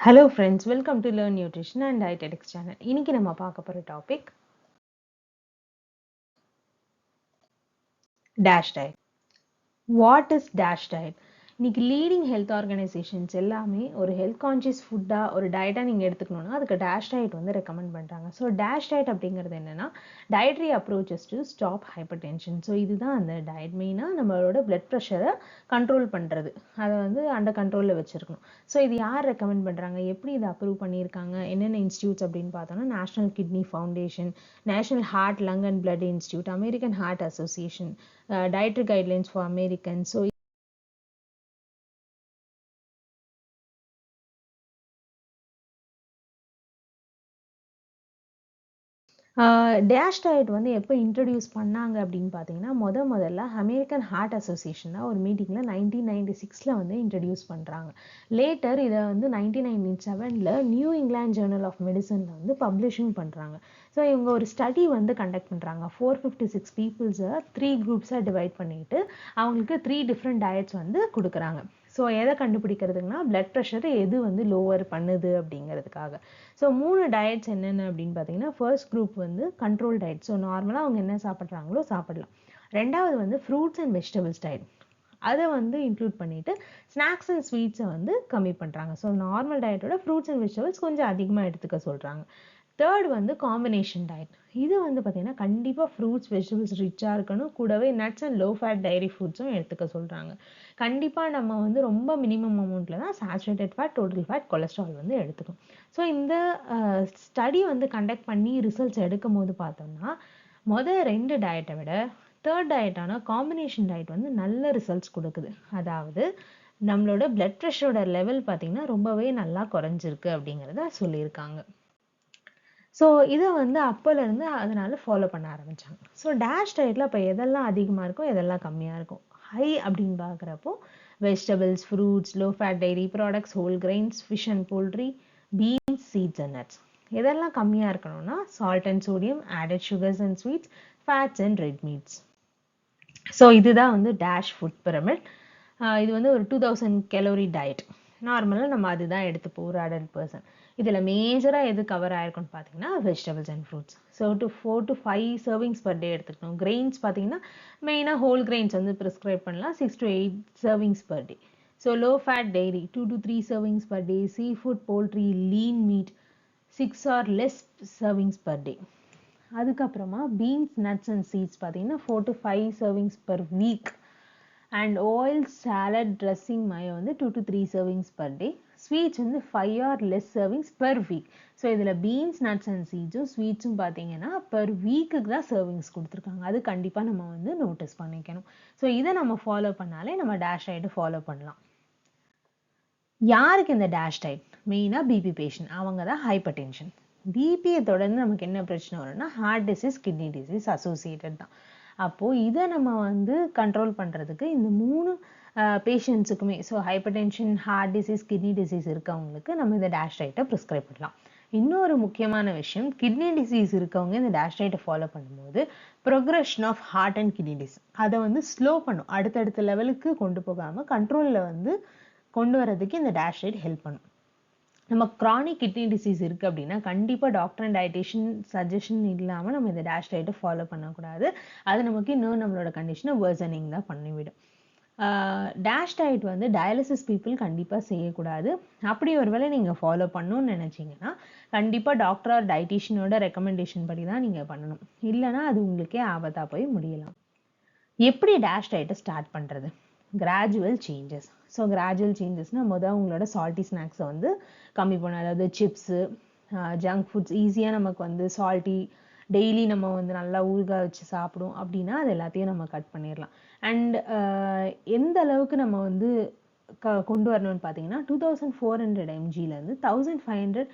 Hello friends, welcome to Learn Nutrition and Dietetics channel. இன்னைக்கு நம்ம பார்க்க போற topic DASH diet. What is DASH diet? இன்னைக்கு leading health organisations எல்லாமே ஒரு ஹெல்த் கான்ஷியஸ் ஃபுட்டாக ஒரு டயட்டாக நீங்கள் எடுத்துக்கணும்னா அதுக்கு டேஷ் டயட் வந்து ரெக்கமெண்ட் பண்ணுறாங்க. ஸோ டேஷ் டயட் அப்படிங்கிறது என்னென்னா dietary approaches to stop hyper tension. So இதுதான் அந்த டயட் மெயினாக நம்மளோட பிளட் ப்ரெஷரை கண்ட்ரோல் பண்ணுறது, அதை வந்து அண்டர் கண்ட்ரோலில் வச்சுருக்கணும். ஸோ இது யார் ரெக்கமெண்ட் பண்ணுறாங்க, எப்படி இதை அப்ரூவ் பண்ணியிருக்காங்க, என்னென்ன இன்ஸ்டியூட்ஸ் அப்படின்னு பார்த்தோன்னா national kidney foundation, national heart lung and blood institute, American heart association, dietary guidelines for American. So DASH diet வந்து எப்போ இன்ட்ரடியூஸ் பண்ணாங்க அப்படின்னு பார்த்தீங்கன்னா முதல்ல அமெரிக்கன் ஹார்ட் அசோசியேஷன் தான் ஒரு மீட்டிங்கில் 1996 வந்து இன்ட்ரடியூஸ் பண்ணுறாங்க. லேட்டர் இதை வந்து 1997 நியூ இங்கிலாந்து ஜேர்னல் ஆஃப் மெடிசனில் வந்து பப்ளிஷும் பண்ணுறாங்க. ஸோ இவங்க ஒரு ஸ்டடி வந்து கண்டக்ட் பண்ணுறாங்க. 456 பீப்புள்ஸை 3 குரூப்ஸாக டிவைட் பண்ணிட்டு அவங்களுக்கு 3 டிஃப்ரெண்ட் டயட்ஸ் வந்து கொடுக்குறாங்க. ஸோ எதை கண்டுபிடிக்கிறதுனா பிளட் ப்ரெஷர் எது வந்து லோவர் பண்ணுது அப்படிங்கிறதுக்காக. ஸோ 3 டயட்ஸ் என்னென்ன அப்படின்னு பார்த்தீங்கன்னா ஃபர்ஸ்ட் குரூப் வந்து கண்ட்ரோல் டயட். ஸோ நார்மலாக அவங்க என்ன சாப்பிட்றாங்களோ சாப்பிடலாம். ரெண்டாவது வந்து ஃப்ரூட்ஸ் அண்ட் வெஜிடபிள்ஸ் டயட், அதை வந்து இன்க்ளூட் பண்ணிவிட்டு ஸ்நாக்ஸ் அண்ட் ஸ்வீட்ஸை வந்து கம்மி பண்ணுறாங்க. ஸோ நார்மல் டயட்டோட ஃப்ரூட்ஸ் அண்ட் வெஜிடபிள்ஸ் கொஞ்சம் அதிகமாக எடுத்துக்க சொல்கிறாங்க. தேர்ட் வந்து காம்பினேஷன் டயட். இது வந்து பார்த்தீங்கன்னா கண்டிப்பாக ஃப்ரூட்ஸ் வெஜிடபிள்ஸ் ரிச்சாக இருக்கணும், கூடவே nuts and low fat dairy ஃபுட்ஸும் எடுத்துக்க சொல்கிறாங்க. கண்டிப்பாக நம்ம வந்து ரொம்ப மினிமம் அமௌண்ட்டில் தான் saturated fat, total fat, cholesterol வந்து எடுத்துக்கணும். ஸோ இந்த ஸ்டடி வந்து கண்டக்ட் பண்ணி ரிசல்ட்ஸ் எடுக்கும் போது பார்த்தோம்னா 2 டயட்டை விட தேர்ட் டயட்டான காம்பினேஷன் டயட் வந்து நல்ல ரிசல்ட்ஸ் கொடுக்குது. அதாவது நம்மளோட பிளட் ப்ரெஷரோட லெவல் பார்த்திங்கன்னா ரொம்பவே நல்லா குறைஞ்சிருக்கு அப்படிங்கிறத சொல்லியிருக்காங்க. ஸோ இதை வந்து அப்போலேருந்து அதனால் ஃபாலோ பண்ண ஆரம்பித்தாங்க. ஸோ டேஷ் டயட்டில் இப்போ எதெல்லாம் அதிகமாக இருக்கும், எதெல்லாம் கம்மியாக இருக்கும். ஹை அப்படின்னு பார்க்குறப்போ vegetables, fruits, low fat dairy products, whole grains, fish and poultry, beans, seeds and nuts. எதெல்லாம் கம்மியாக இருக்கணும்னா salt and sodium, added sugars and sweets, fats and red meats. So இதுதான் வந்து டேஷ் ஃபுட் பிரமிட். இது வந்து ஒரு 2000 கலோரி டயட். நார்மலாக நம்ம அதுதான் எடுத்துப்போம் ஒரு அடல்ட் பர்சன். இதில் மேஜராக எது கவர் ஆயிருக்குன்னு பார்த்தீங்கன்னா vegetables and fruits. So 4 to 5 servings per டே எடுத்துக்கணும். கிரெயின்ஸ் பார்த்தீங்கன்னா மெயினாக ஹோல் கிரெயின்ஸ் வந்து ப்ரிஸ்கிரைப் பண்ணலாம், 6 to 8 servings per day. So low fat dairy 2 to 3 servings per day. Seafood, poultry, lean meat 6 or less servings per day. அதுக்கப்புறமா beans, nuts and seeds பார்த்தீங்கன்னா 4 to 5 servings per week. And oil, salad, dressing, mayo வந்து 2 to 3 servings per day. Sweets வந்து 5 or less servings per week. So இதில் beans, nuts and சீட்ஸும் ஸ்வீட்ஸும் பார்த்தீங்கன்னா per வீக்குக்கு தான் சர்விங்ஸ் கொடுத்துருக்காங்க. அது கண்டிப்பாக நம்ம வந்து நோட்டீஸ் பண்ணிக்கணும். ஸோ இதை நம்ம ஃபாலோ பண்ணாலே நம்ம டேஷ் டயட்டை ஃபாலோ பண்ணலாம். யாருக்கு இந்த டேஷ் டயட்? மெயினாக பிபி பேஷண்ட், அவங்க தான் ஹைப்பர் டென்ஷன். பிபியை தொடர்ந்து நமக்கு என்ன பிரச்சனை வரும்னா heart disease, kidney disease associated தான். அப்போது இதை நம்ம வந்து கண்ட்ரோல் பண்ணுறதுக்கு இந்த 3 பேஷண்ட்ஸுக்குமே, so hypertension, heart disease, kidney disease இருக்கவங்களுக்கு நம்ம இந்த டேஷ் டயட்டை ப்ரிஸ்கிரைப் பண்ணலாம். இன்னொரு முக்கியமான விஷயம், கிட்னி டிசீஸ் இருக்கவங்க இந்த டேஷ் டயட்டை ஃபாலோ பண்ணும்போது progression of heart and kidney disease அதை வந்து ஸ்லோ பண்ணும். அடுத்தடுத்த லெவலுக்கு கொண்டு போகாமல் கண்ட்ரோலில் வந்து கொண்டு வரதுக்கு இந்த டேஷ் டயட் ஹெல்ப் பண்ணும். நம்ம க்ரானிக் கிட்னி டிசீஸ் இருக்குது அப்படின்னா கண்டிப்பாக டாக்டர் அண்ட் டயட்டிஷியன் சஜஷன் இல்லாமல் நம்ம இந்த டேஷ் டயட்டை ஃபாலோ பண்ணக்கூடாது. அது நமக்கு இன்னும் நம்மளோட கண்டிஷனை வர்சனிங் தான் பண்ணிவிடும். டேஷ் டயட் வந்து டயாலிசிஸ் பீப்புள் கண்டிப்பாக செய்யக்கூடாது. அப்படி ஒரு வேளை நீங்கள் ஃபாலோ பண்ணணும்னு நினச்சிங்கன்னா கண்டிப்பாக டாக்டர் ஆர் டயட்டிஷியனோட ரெக்கமெண்டேஷன் படி தான் நீங்கள் பண்ணணும். இல்லைனா அது உங்களுக்கே ஆபத்தாக போய் முடியலாம். எப்படி டேஷ் டயட்டை ஸ்டார்ட் பண்ணுறது? Gradual changes. ஸோ கிராஜுவல் சேஞ்சஸ்னால் உங்களோட சால்ட்டி ஸ்நாக்ஸை வந்து கம்மி பண்ணணும். அதாவது சிப்ஸு, ஜங்க் ஃபுட்ஸ், ஈஸியாக நமக்கு வந்து சால்ட்டி டெய்லி நம்ம வந்து நல்லா ஊறுகாய் வச்சு சாப்பிடும் அப்படின்னா அது எல்லாத்தையும் நம்ம கட் பண்ணிடலாம். அண்ட் எந்த அளவுக்கு நம்ம வந்து கொண்டு வரணும்னு பார்த்தீங்கன்னா 2400 mgலேருந்து 1500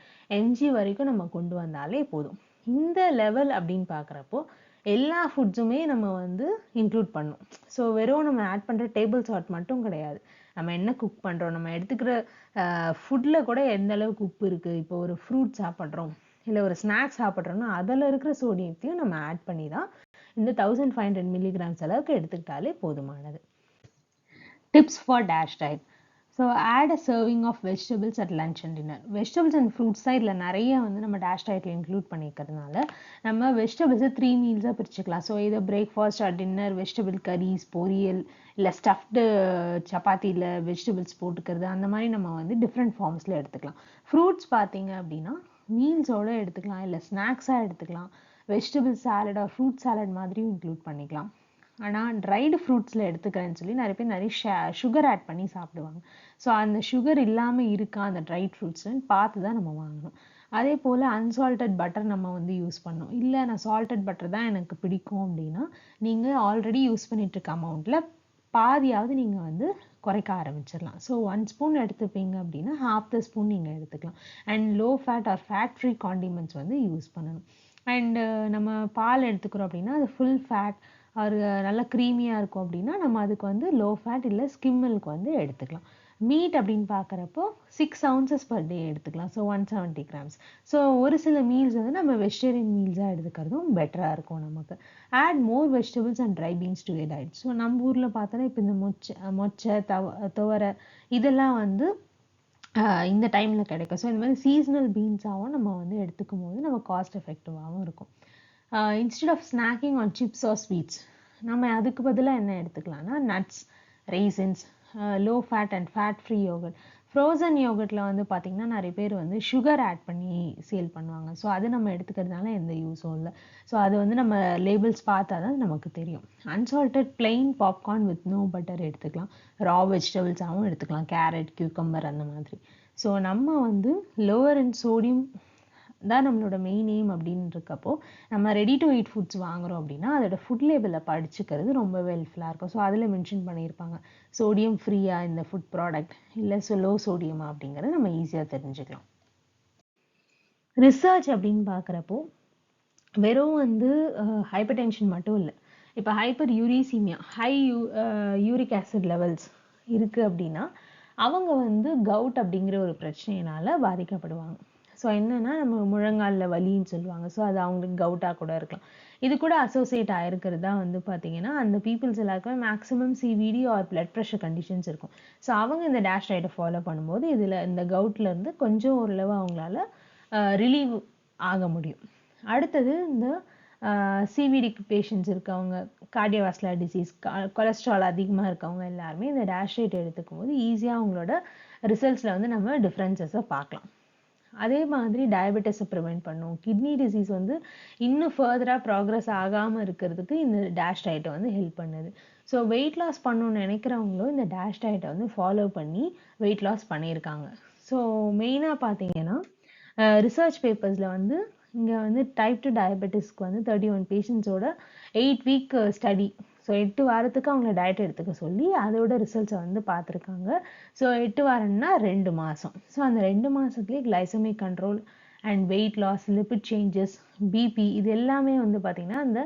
mg வரைக்கும் நம்ம கொண்டு வந்தாலே போதும். இந்த லெவல் அப்படின்னு பார்க்குறப்போ எல்லா ஃபுட்ஸுமே நம்ம வந்து இன்க்ளூட் பண்ணணும். ஸோ வெறும் நம்ம ஆட் பண்ணுற டேபிள் சால்ட் மட்டும் கிடையாது, நம்ம என்ன குக் பண்ணுறோம், நம்ம எடுத்துக்கிற ஃபுட்டில் கூட எந்த அளவுக்கு உப்பு இருக்குது. இப்போ ஒரு ஃப்ரூட் சாப்பிட்றோம், இல்லை ஒரு ஸ்நாக்ஸ் சாப்பிட்றோம்னா அதில் இருக்கிற சோடியத்தையும் நம்ம ஆட் பண்ணி தான் இந்த 1500 mg அளவுக்கு எடுத்துக்கிட்டாலே போதுமானது. Tips for DASH diet. So add a serving of vegetables at lunch and dinner. Vegetables and fruits தான் இதில் நிறைய வந்து நம்ம டேஷ் டயட்டில் இன்க்ளூட் பண்ணிக்கிறதுனால நம்ம வெஜிடபிள்ஸை 3 மீல்ஸாக பிரிச்சுக்கலாம். ஸோ இதை breakfast R dinner vegetable curries, பொரியல், இல்லை ஸ்டஃப்டு சப்பாத்தியில் வெஜிடபிள்ஸ் போட்டுக்கிறது, அந்த மாதிரி நம்ம வந்து டிஃப்ரெண்ட் ஃபார்ம்ஸில் எடுத்துக்கலாம். ஃப்ரூட்ஸ் பார்த்தீங்க அப்படின்னா மீல்ஸோடு எடுத்துக்கலாம், இல்லை ஸ்நாக்ஸாக எடுத்துக்கலாம். Vegetable salad or fruit salad மாதிரியும் இன்க்ளூட் பண்ணிக்கலாம். ஆனால் ட்ரைடு ஃப்ரூட்ஸில் எடுத்துக்கிறேன்னு சொல்லி நிறைய பேர் நிறைய சுகர் ஆட் பண்ணி சாப்பிடுவாங்க. ஸோ அந்த சுகர் இல்லாமல் இருக்கா அந்த ட்ரைட் ஃப்ரூட்ஸ்ன்னு பார்த்து தான் நம்ம வாங்கணும். அதே போல் அன்சால்டட் பட்டர் நம்ம வந்து யூஸ் பண்ணணும். இல்லை நான் சால்டட் பட்டர் தான் எனக்கு பிடிக்கும் அப்படின்னா நீங்கள் ஆல்ரெடி யூஸ் பண்ணிகிட்ருக்க அமௌண்ட்டில் பாதியாவது நீங்கள் வந்து குறைக்க ஆரம்பிச்சிடலாம். ஸோ 1 ஸ்பூன் எடுத்துப்பீங்க அப்படின்னா ½ ஸ்பூன் நீங்கள் எடுத்துக்கலாம். And low fat or fat free condiments வந்து யூஸ் பண்ணணும். அண்டு நம்ம பால் எடுத்துக்கிறோம் அப்படின்னா அது ஃபுல் ஃபேட் ஒரு நல்ல க்ரீமியாக இருக்கும் அப்படின்னா நம்ம அதுக்கு வந்து லோ ஃபேட் இல்லை ஸ்கிம் மில்க் வந்து எடுத்துக்கலாம். மீட் அப்படின்னு பார்க்குறப்போ 6 ounces per day எடுத்துக்கலாம். So 170 grams. ஸோ ஒரு சில மீல்ஸ் வந்து நம்ம வெஜிடேரியன் மீல்ஸாக எடுத்துக்கிறதும் பெட்டராக இருக்கும் நமக்கு. Add more vegetables and dry beans to your diet. ஸோ நம்ம ஊரில் பார்த்தோன்னா இப்போ இந்த மொச்சை துவரை இதெல்லாம் வந்து இந்த டைமில் கிடைக்கும். ஸோ இந்த மாதிரி சீசனல் பீன்ஸாகவும் நம்ம வந்து எடுத்துக்கும் போது நம்ம காஸ்ட் எஃபெக்டிவாகவும் இருக்கும். Instead of snacking on chips or sweets நம்ம அதுக்கு பதிலாக என்ன எடுத்துக்கலாம்னா nuts, raisins, low fat and fat free yoghurt. Frozen யோகர்ட்டில் வந்து பார்த்திங்கன்னா நிறைய பேர் வந்து சுகர் ஆட் பண்ணி சேல் பண்ணுவாங்க. ஸோ அது நம்ம எடுத்துக்கிறதுனால எந்த யூஸும் இல்லை. ஸோ அது வந்து நம்ம லேபிள்ஸ் பார்த்தா தான் நமக்கு தெரியும். Unsalted plain popcorn with no butter எடுத்துக்கலாம். ரா வெஜிடபிள்ஸாகவும் எடுத்துக்கலாம், கேரட், கியூக்கம்பர் அந்த மாதிரி. ஸோ நம்ம வந்து லோவர் இன் சோடியம் தான் நம்மளோட மெயின் எய்ம் அப்படின்னு இருக்கப்போ நம்ம ரெடி டு ஈட் ஃபுட்ஸ் வாங்குகிறோம் அப்படின்னா அதோட ஃபுட் லேபிளில் படிச்சுக்கிறது ரொம்பவே ஹெல்ப்ஃபுல்லாக இருக்கும். ஸோ அதில் மென்ஷன் பண்ணியிருப்பாங்க சோடியம் ஃப்ரீயாக இந்த ஃபுட் ப்ராடக்ட் இல்லை லோ சோடியமா அப்படிங்கிறத நம்ம ஈஸியாக தெரிஞ்சுக்கலாம். ரிசர்ச் அப்படின்னு பார்க்குறப்போ வெறும் வந்து ஹைப்பர் டென்ஷன் மட்டும் இல்லை. இப்போ hyperuricaemia, high uric acid levels இருக்குது அப்படின்னா அவங்க வந்து கவுட் அப்படிங்கிற ஒரு பிரச்சனையினால் பாதிக்கப்படுவாங்க. ஸோ என்னென்னா நம்ம முழங்காலில் வலின்னு சொல்லுவாங்க. ஸோ அது அவங்களுக்கு கவுட்டாக கூட இருக்கலாம். இது கூட அசோசியேட் ஆகிருக்கிறது தான் வந்து பார்த்திங்கன்னா அந்த பீப்புள்ஸ் எல்லாருக்குமே maximum CVD or blood pressure conditions இருக்கும். ஸோ அவங்க இந்த டேஷ் டயட்டை ஃபாலோ பண்ணும்போது இதில் இந்த கவுட்லேருந்து கொஞ்சம் ஓரளவு அவங்களால ரிலீவ் ஆக முடியும். அடுத்தது இந்த சிவிடி பேஷண்ட்ஸ் இருக்கவங்க, கார்டியோவாஸ்குலர் டிசீஸ், கொலஸ்ட்ரால் அதிகமாக இருக்கவங்க எல்லாருமே இந்த டேஷ் டயட் எடுத்துக்கும் போது ஈஸியாக அவங்களோட ரிசல்ட்ஸில் வந்து நம்ம டிஃப்ரென்சஸை பார்க்கலாம். அதே மாதிரி டயபெட்டிஸை ப்ரிவெண்ட் பண்ணும். கிட்னி டிசீஸ் வந்து இன்னும் ஃபர்தராக ப்ராக்ரஸ் ஆகாமல் இருக்கிறதுக்கு இந்த டேஷ் டயட்டை வந்து ஹெல்ப் பண்ணுது. ஸோ வெயிட் லாஸ் பண்ணணும்னு நினைக்கிறவங்களும் இந்த டேஷ் டயட்டை வந்து ஃபாலோ பண்ணி வெயிட் லாஸ் பண்ணியிருக்காங்க. ஸோ மெயினாக பார்த்தீங்கன்னா ரிசர்ச் பேப்பர்ஸில் வந்து இங்கே வந்து டைப் 2 டயபெட்டிஸ்க்கு வந்து 31 பேஷண்ட்ஸோட 8 வீக் ஸ்டடி. ஸோ 8 வாரத்துக்கு அவங்கள டயட் எடுத்துக்க சொல்லி அதோட ரிசல்ட்ஸை வந்து பார்த்துருக்காங்க. ஸோ 8 வாரம்னா 2 மாதம். ஸோ அந்த 2 மாதத்துலேயே glycaemic control and weight loss, lipid changes, BP இது எல்லாமே வந்து பார்த்திங்கன்னா அந்த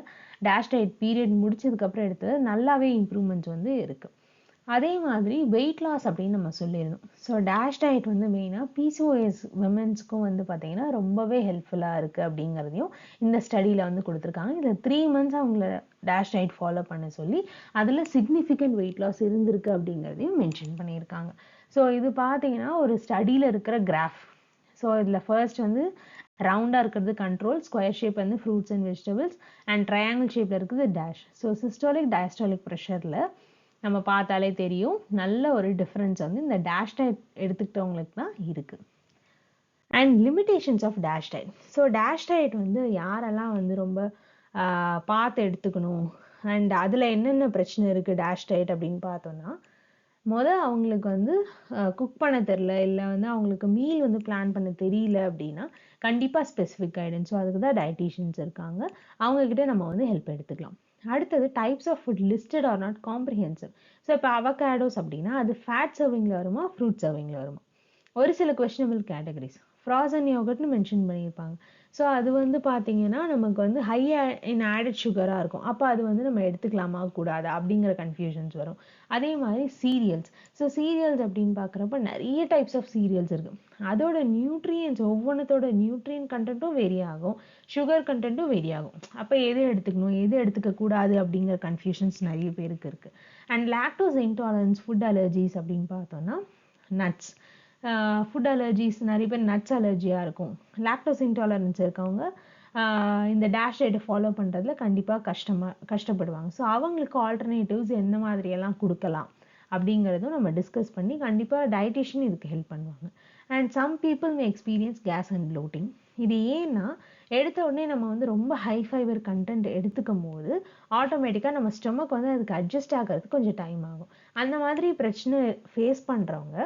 டேஷ் டயட் பீரியட் முடிச்சதுக்கப்புறம் எடுத்தது நல்லாவே இம்ப்ரூவ்மெண்ட்ஸ் வந்து இருக்குது. அதே மாதிரி வெயிட் லாஸ் அப்படின்னு நம்ம சொல்லிடணும். ஸோ டேஷ் டயட் வந்து மெயினாக PCOS விமென்ஸ்க்கும் வந்து பார்த்திங்கன்னா ரொம்பவே ஹெல்ப்ஃபுல்லாக இருக்குது அப்படிங்கிறதையும் இந்த ஸ்டடியில் வந்து கொடுத்துருக்காங்க. இதில் 3 months அவங்கள டேஷ் டயட் ஃபாலோ பண்ண சொல்லி அதில் சிக்னிஃபிகண்ட் வெயிட் லாஸ் இருந்திருக்கு அப்படிங்கிறதையும் மென்ஷன் பண்ணியிருக்காங்க. ஸோ இது பார்த்தீங்கன்னா ஒரு ஸ்டடியில் இருக்கிற கிராஃப். ஸோ இதில் ஃபர்ஸ்ட் வந்து ரவுண்டாக இருக்கிறது கண்ட்ரோல், ஸ்கொயர் ஷேப் வந்து fruits and vegetables, and triangle ஷேப்பில் இருக்குது டேஷ். ஸோ சிஸ்டாலிக் டயஸ்டாலிக் ப்ரெஷரில் நம்ம பார்த்தாலே தெரியும் நல்ல ஒரு டிஃப்ரென்ஸ் வந்து இந்த டேஷ் டயட் எடுத்துக்கிட்டவங்களுக்கு தான் இருக்குது. And limitations of DASH diet. So DASH diet வந்து யாரெல்லாம் வந்து ரொம்ப பார்த்து எடுத்துக்கணும் அண்ட் அதில் என்னென்ன பிரச்சனை இருக்குது டேஷ் டயட் அப்படின்னு பார்த்தோன்னா அவங்களுக்கு வந்து குக் பண்ண தெரில, இல்லை வந்து அவங்களுக்கு மீல் வந்து பிளான் பண்ண தெரியல அப்படின்னா கண்டிப்பாக ஸ்பெசிஃபிக் கைடன்ஸ். ஸோ அதுக்கு தான் டயட்டீஷியன்ஸ் இருக்காங்க, அவங்கக்கிட்ட நம்ம வந்து ஹெல்ப் எடுத்துக்கலாம். அடுத்தது types of food listed are not comprehensive. So இப்போ அவகாடோஸ் அப்படின்னா அது ஃபேட் சர்விங்கில் வருமா, ஃப்ரூட் சர்விங்கில் வருமா? ஒரு சில கொஸ்டினபிள் கேட்டகரிஸ் ஃப்ராசன் யோகர்ட்னு மென்ஷன் பண்ணியிருப்பாங்க. ஸோ அது வந்து பார்த்தீங்கன்னா நமக்கு வந்து ஹை இன் ஆடட் சுகராக இருக்கும். அப்போ அது வந்து நம்ம எடுத்துக்கலாமா கூடாது அப்படிங்கிற கன்ஃபியூஷன்ஸ் வரும். அதே மாதிரி சீரியல்ஸ். ஸோ சீரியல்ஸ் அப்படின்னு பார்க்குறப்ப நிறைய டைப்ஸ் ஆஃப் சீரியல்ஸ் இருக்குது. அதோட நியூட்ரியன்ஸ் ஒவ்வொன்றத்தோட நியூட்ரியன் கண்டென்ட்டும் வேரி ஆகும், சுகர் கண்டென்ட்டும் வேரி ஆகும். அப்போ எது எடுத்துக்கணும் எது எடுத்துக்கக்கூடாது அப்படிங்கிற கன்ஃபியூஷன்ஸ் நிறைய பேருக்கு இருக்குது. And lactose intolerance, food allergies அப்படின்னு பார்த்தோன்னா நட்ஸ். ஃபுட் அலர்ஜிஸ் நிறைய பேர் நட்ஸ் அலர்ஜியாக இருக்கும். லாக்டோஸ் இன்டாலரன்ஸ் இருக்கவங்க இந்த டேஷ் டயட்டை ஃபாலோ பண்ணுறதுல கண்டிப்பாக கஷ்டப்படுவாங்க. ஸோ அவங்களுக்கு ஆல்டர்னேட்டிவ்ஸ் எந்த மாதிரியெல்லாம் கொடுக்கலாம் அப்படிங்கிறதும் நம்ம டிஸ்கஸ் பண்ணி கண்டிப்பாக டயட்டிஷியன் இதுக்கு ஹெல்ப் பண்ணுவாங்க. And some people may experience gas and bloating. இது ஏன்னா எடுத்த உடனே நம்ம வந்து ரொம்ப ஹை ஃபைபர் கண்டென்ட் எடுத்துக்கும் போது ஆட்டோமேட்டிக்காக நம்ம ஸ்டொமக் வந்து அதுக்கு அட்ஜஸ்ட் ஆகிறதுக்கு கொஞ்சம் டைம் ஆகும். அந்த மாதிரி பிரச்சனை ஃபேஸ் பண்ணுறவங்க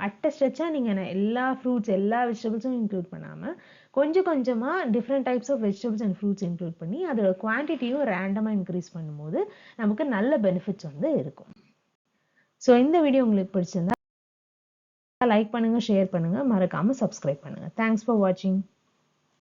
அட்ட ஸ்ட்ரெச்சாக நீங்கள் எல்லா ஃப்ரூட்ஸ் எல்லா வெஜிடபிள்ஸும் இன்க்ளூட் பண்ணாமல் கொஞ்சம் கொஞ்சமாக different types of vegetables and fruits include பண்ணி அதோட குவான்டிட்டியும் ரேண்டமாக இன்க்ரீஸ் பண்ணும்போது நமக்கு நல்ல பெனிஃபிட்ஸ் வந்து இருக்கும். ஸோ இந்த வீடியோ உங்களுக்கு பிடிச்சிருந்தா லைக் பண்ணுங்கள், ஷேர் பண்ணுங்கள், மறக்காமல் சப்ஸ்கிரைப் பண்ணுங்கள். தேங்க்ஸ் ஃபார் வாட்சிங்.